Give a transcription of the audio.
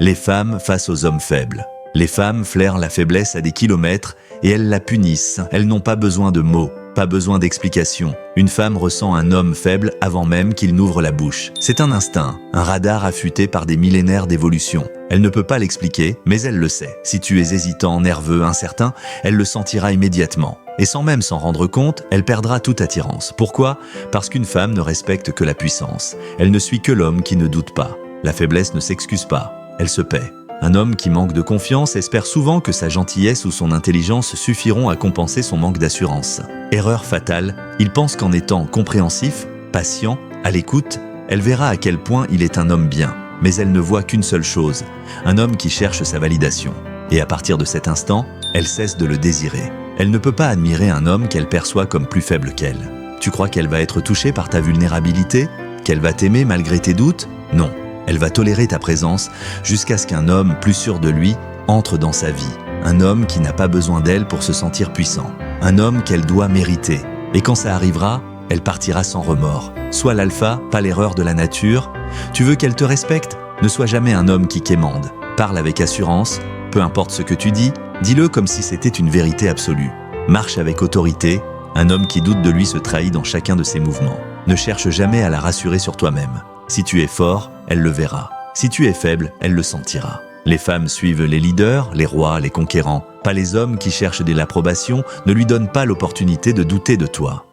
Les femmes face aux hommes faibles. Les femmes flairent la faiblesse à des kilomètres et elles la punissent. Elles n'ont pas besoin de mots, pas besoin d'explications. Une femme ressent un homme faible avant même qu'il n'ouvre la bouche. C'est un instinct, un radar affûté par des millénaires d'évolution. Elle ne peut pas l'expliquer, mais elle le sait. Si tu es hésitant, nerveux, incertain, elle le sentira immédiatement. Et sans même s'en rendre compte, elle perdra toute attirance. Pourquoi ? Parce qu'une femme ne respecte que la puissance. Elle ne suit que l'homme qui ne doute pas. La faiblesse ne s'excuse pas, elle se paie. Un homme qui manque de confiance espère souvent que sa gentillesse ou son intelligence suffiront à compenser son manque d'assurance. Erreur fatale, il pense qu'en étant compréhensif, patient, à l'écoute, elle verra à quel point il est un homme bien. Mais elle ne voit qu'une seule chose, un homme qui cherche sa validation. Et à partir de cet instant, elle cesse de le désirer. Elle ne peut pas admirer un homme qu'elle perçoit comme plus faible qu'elle. Tu crois qu'elle va être touchée par ta vulnérabilité ? Qu'elle va t'aimer malgré tes doutes ? Non. Elle va tolérer ta présence jusqu'à ce qu'un homme plus sûr de lui entre dans sa vie. Un homme qui n'a pas besoin d'elle pour se sentir puissant. Un homme qu'elle doit mériter. Et quand ça arrivera, elle partira sans remords. Sois l'alpha, pas l'erreur de la nature. Tu veux qu'elle te respecte ? Ne sois jamais un homme qui quémande. Parle avec assurance. Peu importe ce que tu dis, dis-le comme si c'était une vérité absolue. Marche avec autorité. Un homme qui doute de lui se trahit dans chacun de ses mouvements. Ne cherche jamais à la rassurer sur toi-même. Si tu es fort, elle le verra. Si tu es faible, elle le sentira. Les femmes suivent les leaders, les rois, les conquérants. Pas les hommes qui cherchent de l'approbation, ne lui donnent pas l'opportunité de douter de toi.